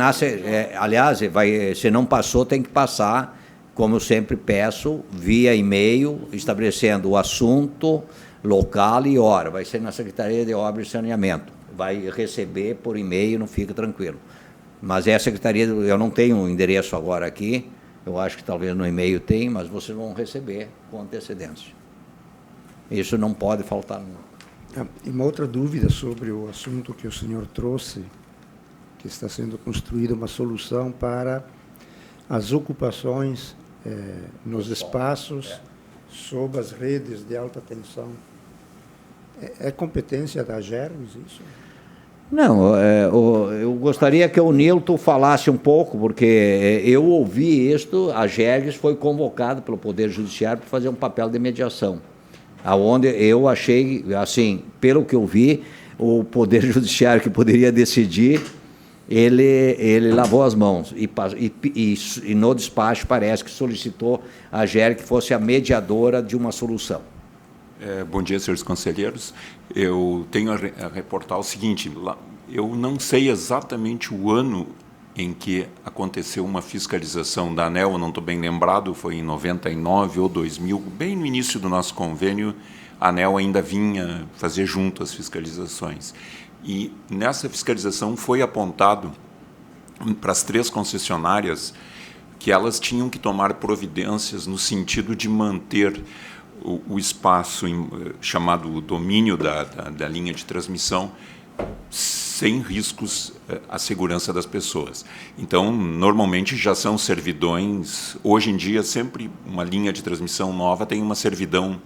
[SPEAKER 1] aliás, se não passou, tem que passar, como eu sempre peço, via e-mail, estabelecendo o assunto, local e hora. Vai ser na Secretaria de Obras e Saneamento. Vai receber por e-mail, não fica tranquilo. Mas é a Secretaria, eu não tenho o endereço agora aqui, eu acho que talvez no e-mail tem, mas vocês vão receber com antecedência. Isso não pode faltar.
[SPEAKER 5] E uma outra dúvida sobre o assunto que o senhor trouxe, que está sendo construída uma solução para as ocupações nos espaços sob as redes de alta tensão. É competência da Agergs isso?
[SPEAKER 1] Não, eu gostaria que o Nilton falasse um pouco, porque eu ouvi isto, a Agergs foi convocada pelo Poder Judiciário para fazer um papel de mediação, aonde eu achei, assim, pelo que eu vi, o Poder Judiciário que poderia decidir, ele lavou as mãos e no despacho parece que solicitou a Agergs que fosse a mediadora de uma solução.
[SPEAKER 6] Bom dia, senhores conselheiros. Eu tenho a reportar o seguinte, eu não sei exatamente o ano em que aconteceu uma fiscalização da ANEEL, eu não estou bem lembrado, foi em 99 ou 2000, bem no início do nosso convênio, a ANEEL ainda vinha fazer junto as fiscalizações. E nessa fiscalização foi apontado para as 3 concessionárias que elas tinham que tomar providências no sentido de manter o espaço chamado domínio da linha de transmissão sem riscos à segurança das pessoas. Então, normalmente já são servidões, hoje em dia sempre uma linha de transmissão nova tem uma servidão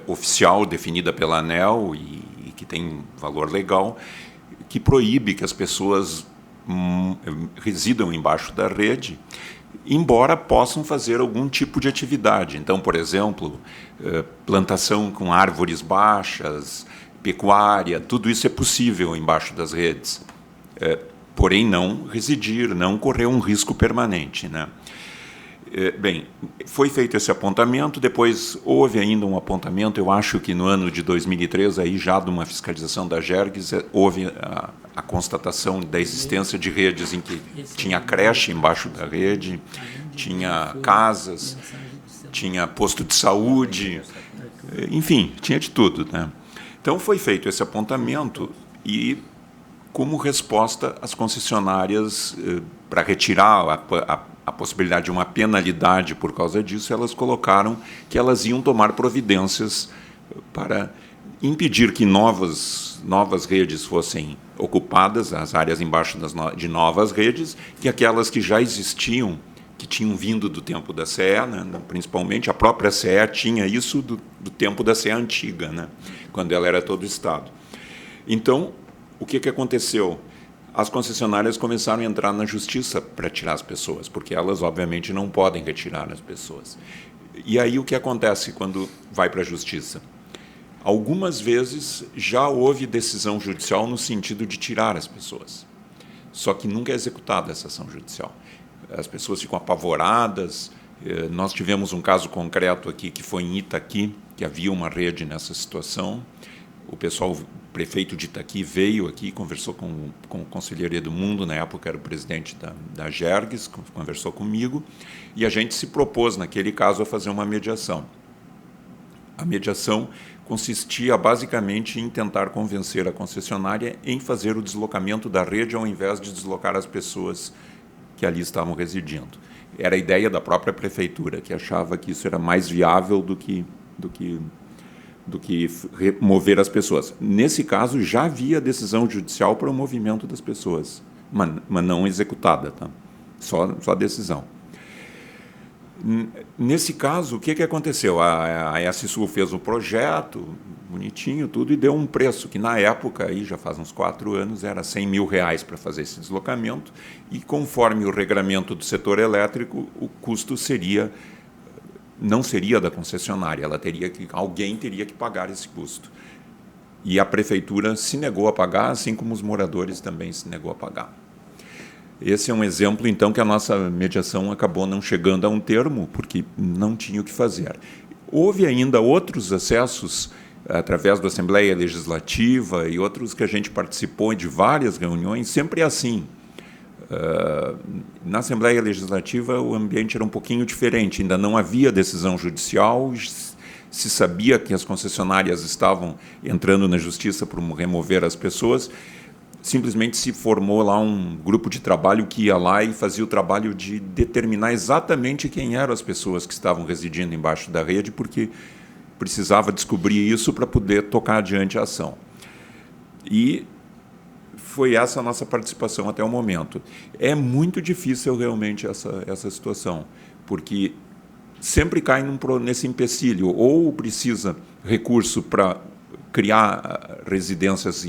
[SPEAKER 6] oficial definida pela ANEEL e que tem valor legal, que proíbe que as pessoas residam embaixo da rede, embora possam fazer algum tipo de atividade. Então, por exemplo, plantação com árvores baixas, pecuária, tudo isso é possível embaixo das redes, porém não residir, não correr um risco permanente, né? Bem, foi feito esse apontamento, depois houve ainda um apontamento, eu acho que no ano de 2003, aí já de uma fiscalização da Agergs, houve a constatação da existência de redes em que tinha creche embaixo da rede, tinha casas, tinha posto de saúde, enfim, tinha de tudo, né? Então foi feito esse apontamento e, como resposta, as concessionárias, para retirar a possibilidade de uma penalidade por causa disso, elas colocaram que elas iam tomar providências para impedir que novas redes fossem ocupadas, as áreas embaixo de novas redes, que aquelas que já existiam, que tinham vindo do tempo da CE, né, principalmente a própria CE tinha isso do tempo da CE antiga, né, quando ela era todo o Estado. Então, o que aconteceu? As concessionárias começaram a entrar na justiça para tirar as pessoas, porque elas, obviamente, não podem retirar as pessoas. E aí o que acontece quando vai para a justiça? Algumas vezes já houve decisão judicial no sentido de tirar as pessoas, só que nunca é executada essa ação judicial. As pessoas ficam apavoradas. Nós tivemos um caso concreto aqui, que foi em Itaqui, que havia uma rede nessa situação. O prefeito de Itaqui veio aqui, conversou com o conselheiro Edmundo, na época era o presidente da Jergues, conversou comigo, e a gente se propôs, naquele caso, a fazer uma mediação. A mediação consistia basicamente em tentar convencer a concessionária em fazer o deslocamento da rede ao invés de deslocar as pessoas que ali estavam residindo. Era a ideia da própria prefeitura, que achava que isso era mais viável do que remover as pessoas. Nesse caso, já havia decisão judicial para o movimento das pessoas, mas não executada, tá? Só decisão. Nesse caso, o que aconteceu? A SSU fez o projeto, bonitinho, tudo, e deu um preço que, na época, aí já faz uns 4 anos, era R$100 mil para fazer esse deslocamento, e, conforme o regramento do setor elétrico, o custo não seria da concessionária, alguém teria que pagar esse custo. E a prefeitura se negou a pagar, assim como os moradores também se negou a pagar. Esse é um exemplo, então, que a nossa mediação acabou não chegando a um termo, porque não tinha o que fazer. Houve ainda outros acessos, através da Assembleia Legislativa e outros que a gente participou de várias reuniões, sempre assim. Na Assembleia Legislativa o ambiente era um pouquinho diferente, ainda não havia decisão judicial, se sabia que as concessionárias estavam entrando na justiça para remover as pessoas. Simplesmente se formou lá um grupo de trabalho que ia lá e fazia o trabalho de determinar exatamente quem eram as pessoas que estavam residindo embaixo da rede, porque precisava descobrir isso para poder tocar adiante a ação. E foi essa a nossa participação até o momento. É muito difícil realmente essa situação, porque sempre cai nesse empecilho, ou precisa recurso para criar residências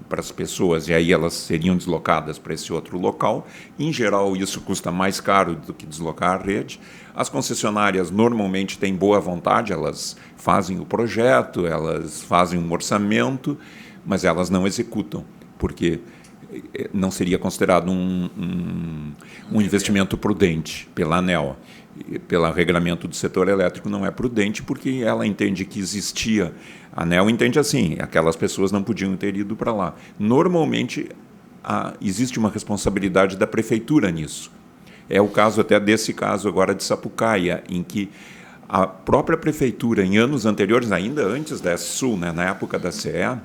[SPEAKER 6] para as pessoas, e aí elas seriam deslocadas para esse outro local. Em geral, isso custa mais caro do que deslocar a rede. As concessionárias normalmente têm boa vontade, elas fazem o projeto, elas fazem um orçamento, mas elas não executam, porque não seria considerado um investimento prudente pela ANEEL. Pelo regramento do setor elétrico não é prudente, porque ela entende que existia, a ANEEL entende assim, aquelas pessoas não podiam ter ido para lá. Normalmente, existe uma responsabilidade da prefeitura nisso. É o caso até desse caso agora de Sapucaia, em que a própria prefeitura, em anos anteriores, ainda antes da SSU, né, na época da CE,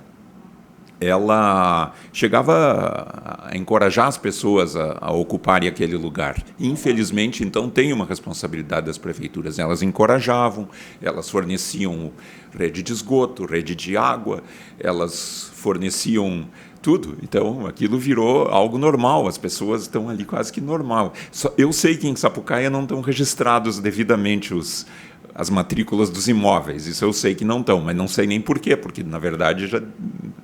[SPEAKER 6] ela chegava a encorajar as pessoas a ocuparem aquele lugar. Infelizmente, então, tem uma responsabilidade das prefeituras. Elas encorajavam, elas forneciam rede de esgoto, rede de água, elas forneciam tudo. Então, aquilo virou algo normal, as pessoas estão ali quase que normal. Eu sei que em Sapucaia não estão registrados devidamente as matrículas dos imóveis, isso eu sei que não estão, mas não sei nem por quê, porque, na verdade,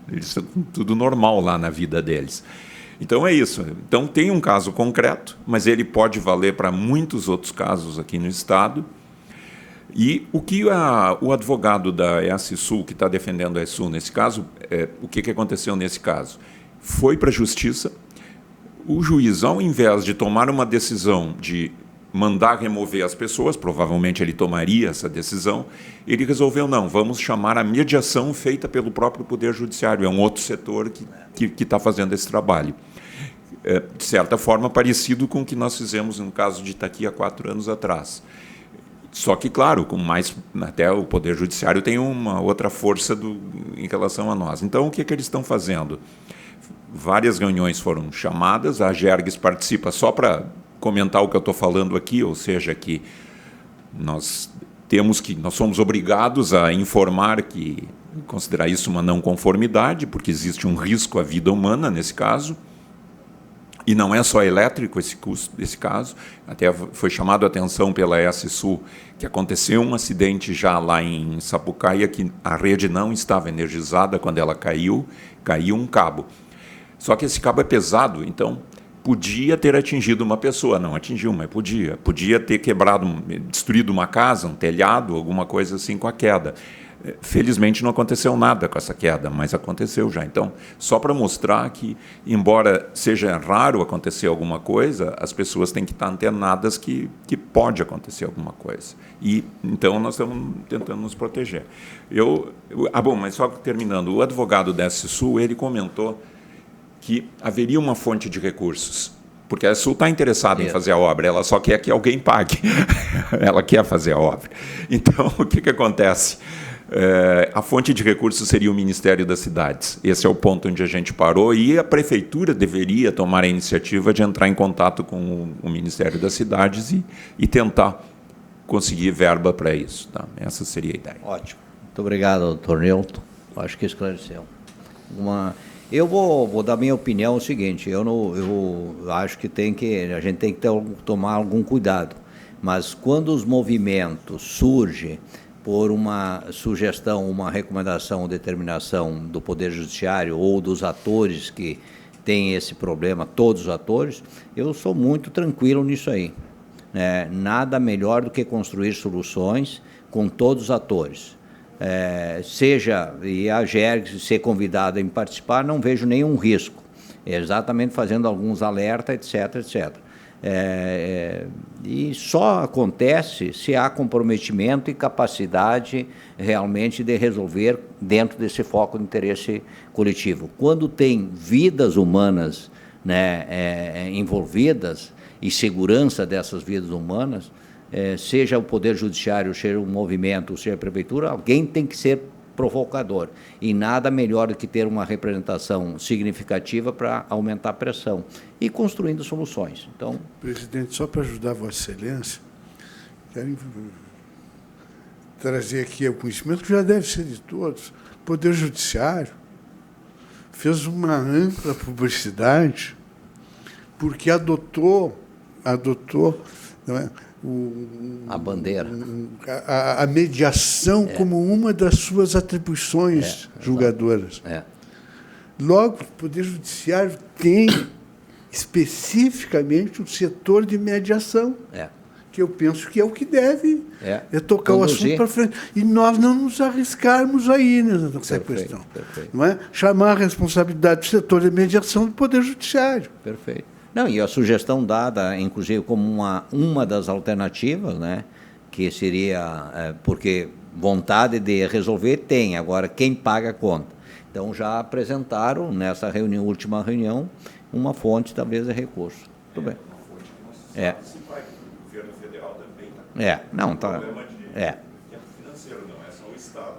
[SPEAKER 6] eles estão tudo normal lá na vida deles. Então, é isso. Então, tem um caso concreto, mas ele pode valer para muitos outros casos aqui no Estado. E o que o advogado da SSU, que está defendendo a SSU nesse caso, o que aconteceu nesse caso? Foi para a Justiça, o juiz, ao invés de tomar uma decisão de mandar remover as pessoas, provavelmente ele tomaria essa decisão, ele resolveu, não, vamos chamar a mediação feita pelo próprio Poder Judiciário, é um outro setor que está fazendo esse trabalho. De certa forma, parecido com o que nós fizemos no caso de Itaqui há 4 anos atrás. Só que, claro, até o Poder Judiciário tem uma outra força em relação a nós. Então, o que eles estão fazendo? Várias reuniões foram chamadas, a Jergues participa só para comentar o que eu estou falando aqui, ou seja, que nós somos obrigados a informar que considerar isso uma não conformidade, porque existe um risco à vida humana nesse caso. E não é só elétrico esse caso, até foi chamado a atenção pela ESSul que aconteceu um acidente já lá em Sapucaia, que a rede não estava energizada quando ela caiu um cabo. Só que esse cabo é pesado, então podia ter atingido uma pessoa, não atingiu, mas podia. Podia ter destruído uma casa, um telhado, alguma coisa assim com a queda. Felizmente não aconteceu nada com essa queda, mas aconteceu já. Então, só para mostrar que, embora seja raro acontecer alguma coisa, as pessoas têm que estar antenadas que pode acontecer alguma coisa. E então nós estamos tentando nos proteger. Mas só terminando, o advogado da ESSul, ele comentou que haveria uma fonte de recursos, porque a ESSul está interessada em fazer a obra, ela só quer que alguém pague. Ela quer fazer a obra. Então, o que acontece? A fonte de recursos seria o Ministério das Cidades. Esse é o ponto onde a gente parou, e a Prefeitura deveria tomar a iniciativa de entrar em contato com o Ministério das Cidades e tentar conseguir verba para isso. Tá? Essa seria a ideia.
[SPEAKER 1] Ótimo. Muito obrigado, doutor Nilton. Acho que esclareceu. Eu vou dar minha opinião o seguinte, eu acho que a gente tem que tomar algum cuidado, mas quando os movimentos surgem por uma sugestão, uma recomendação ou determinação do Poder Judiciário ou dos atores que têm esse problema, todos os atores, eu sou muito tranquilo nisso aí. Nada melhor do que construir soluções com todos os atores. E a GERGS ser convidada em participar, não vejo nenhum risco. Exatamente fazendo alguns alertas, etc. E só acontece se há comprometimento e capacidade realmente de resolver dentro desse foco de interesse coletivo. Quando tem vidas humanas, envolvidas e segurança dessas vidas humanas, seja o Poder Judiciário, seja o movimento, seja a Prefeitura, alguém tem que ser provocador. E nada melhor do que ter uma representação significativa para aumentar a pressão e construindo soluções. Então,
[SPEAKER 3] presidente, só para ajudar Vossa Excelência, quero trazer aqui o conhecimento que já deve ser de todos. O Poder Judiciário fez uma ampla publicidade porque adotou não é,
[SPEAKER 1] a bandeira.
[SPEAKER 3] A mediação como uma das suas atribuições julgadoras. Logo, o Poder Judiciário tem especificamente um setor de mediação, que eu penso que é o que deve tocar conduzir o assunto para frente. E nós não nos arriscarmos aí nessa questão. Perfeito. Não é? Chamar a responsabilidade do setor de mediação do Poder Judiciário.
[SPEAKER 1] Perfeito. Não, e a sugestão dada, inclusive, como uma das alternativas, que seria, porque vontade de resolver tem, agora quem paga a conta. Então, já apresentaram, nessa última reunião, uma fonte, talvez, de recurso. Muito bem.
[SPEAKER 6] Uma fonte que não se sabe se vai, o governo federal também está. Problema financeiro, não é só o Estado.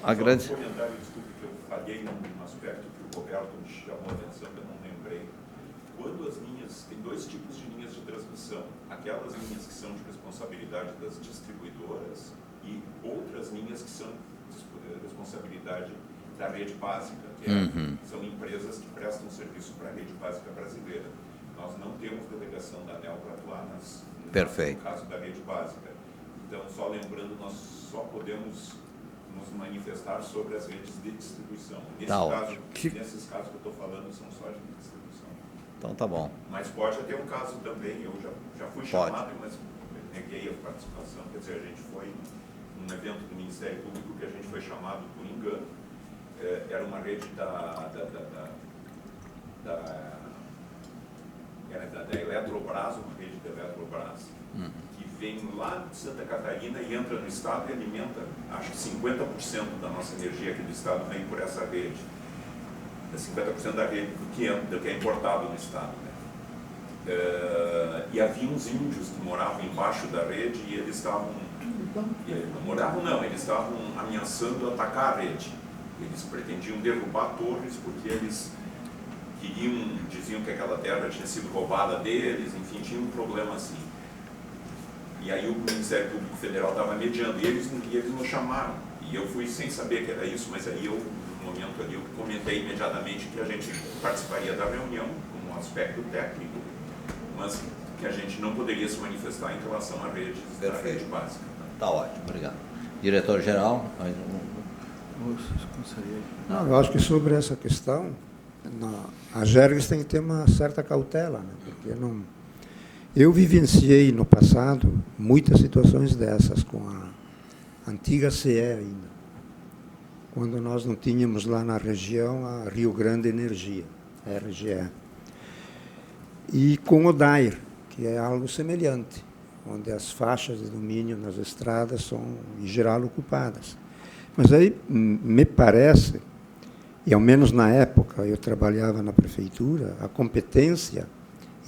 [SPEAKER 1] A grande...
[SPEAKER 6] Só um comentário, desculpe, que eu falhei num aspecto que o Roberto me chamou a atenção, que eu não lembrei. Quando as linhas, tem dois tipos de linhas de transmissão, aquelas linhas que são de responsabilidade das distribuidoras e outras linhas que são de responsabilidade da rede básica, que são empresas que prestam serviço para a rede básica brasileira. Nós não temos delegação da ANEEL para atuar no caso da rede básica. Então, só lembrando, nós só podemos nos manifestar sobre as redes de distribuição. Nesses casos que eu estou falando, são só de distribuição.
[SPEAKER 1] Então, tá bom.
[SPEAKER 6] Mas pode ter um caso também, eu já fui chamado, mas neguei a participação. Quer dizer, a gente foi num evento do Ministério Público que a gente foi chamado por engano. Era uma rede da Eletrobras, uma rede da Eletrobras, que vem lá de Santa Catarina e entra no Estado e alimenta, acho que 50% da nossa energia aqui do Estado vem por essa rede. 50% da rede do que é importado no Estado. E havia uns índios que moravam embaixo da rede e eles estavam... eles estavam ameaçando atacar a rede. Eles pretendiam derrubar torres porque eles diziam que aquela terra tinha sido roubada deles, enfim, tinha um problema assim. E aí o Ministério Público Federal estava mediando e eles nos chamaram. E eu fui sem saber que era isso, mas aí eu, no momento ali, eu comentei imediatamente que a gente participaria da reunião com um aspecto técnico, mas que a gente não poderia se manifestar em relação à rede, da rede básica.
[SPEAKER 1] Está ótimo, obrigado. Diretor-geral,
[SPEAKER 5] Não, eu acho que sobre essa questão, a Gergs tem que ter uma certa cautela, né? Porque não. Eu vivenciei no passado muitas situações dessas com a antiga CE ainda, quando nós não tínhamos lá na região a Rio Grande Energia, RGE, e com o DAIR, que é algo semelhante, onde as faixas de domínio nas estradas são, em geral, ocupadas. Mas aí, me parece, e ao menos na época eu trabalhava na prefeitura, a competência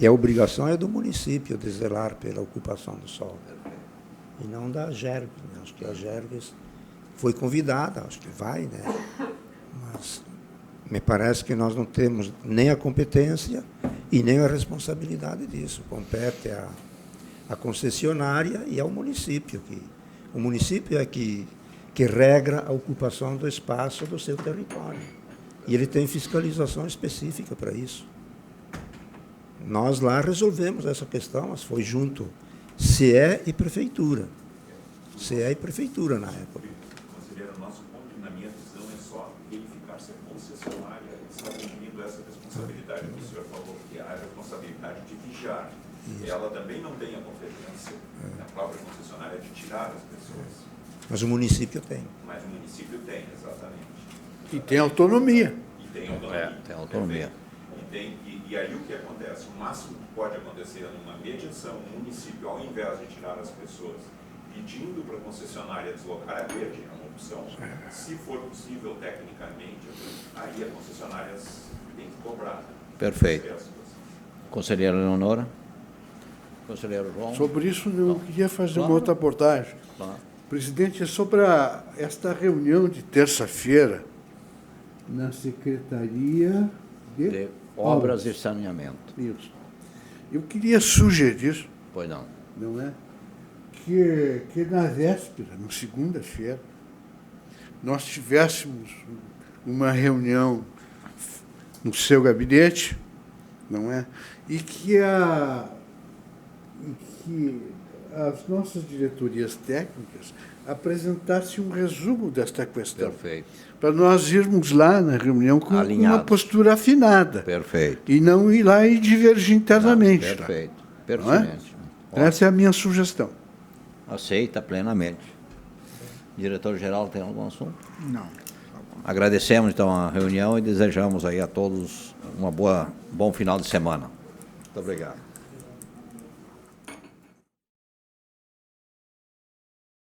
[SPEAKER 5] e a obrigação é do município de zelar pela ocupação do solo, e não da Gergs. Né? Acho que a Gergs foi convidada, acho que vai, né? Mas me parece que nós não temos nem a competência e nem a responsabilidade disso. Compete à concessionária e ao município. O município é que regra a ocupação do espaço do seu território. E ele tem fiscalização específica para isso. Nós lá resolvemos essa questão, mas foi junto CE e Prefeitura. CE e Prefeitura na época.
[SPEAKER 6] Conselheiro, nosso ponto, na minha visão, é só verificar se a concessionária está cumprindo essa responsabilidade que o senhor falou, que é a responsabilidade de vigiar. Isso. Ela também não tem a competência, a própria concessionária, de tirar as pessoas.
[SPEAKER 5] Mas o município tem.
[SPEAKER 6] Mas o município tem, exatamente.
[SPEAKER 3] E tem autonomia.
[SPEAKER 6] E tem autonomia.
[SPEAKER 1] Tem autonomia.
[SPEAKER 6] E aí o que acontece? O máximo que pode acontecer numa mediação, o município, ao invés de tirar as pessoas, pedindo para a concessionária deslocar a rede, é uma opção, se for possível tecnicamente, aí a concessionária tem que cobrar.
[SPEAKER 1] Perfeito. Conselheira Leonora? Conselheiro João?
[SPEAKER 3] Sobre isso, eu queria fazer uma outra abordagem. Presidente, é sobre esta reunião de terça-feira na Secretaria
[SPEAKER 1] de Obras e Saneamento.
[SPEAKER 3] Isso. Eu queria sugerir,
[SPEAKER 1] Pois não.
[SPEAKER 3] não é, que na véspera, na segunda-feira, nós tivéssemos uma reunião no seu gabinete, não é, e que as nossas diretorias técnicas apresentassem um resumo desta questão.
[SPEAKER 1] Perfeito.
[SPEAKER 3] Para nós irmos lá na reunião com
[SPEAKER 1] Alinhados.
[SPEAKER 3] uma postura afinada.
[SPEAKER 1] Perfeito.
[SPEAKER 3] E não ir lá e divergir internamente.
[SPEAKER 1] Não, perfeito.
[SPEAKER 3] Não é?
[SPEAKER 1] Pertinente.
[SPEAKER 3] Essa é a minha sugestão.
[SPEAKER 1] Aceita plenamente. Diretor-geral, tem algum assunto?
[SPEAKER 4] Não.
[SPEAKER 1] Agradecemos, então, a reunião e desejamos aí a todos bom final de semana. Muito obrigado.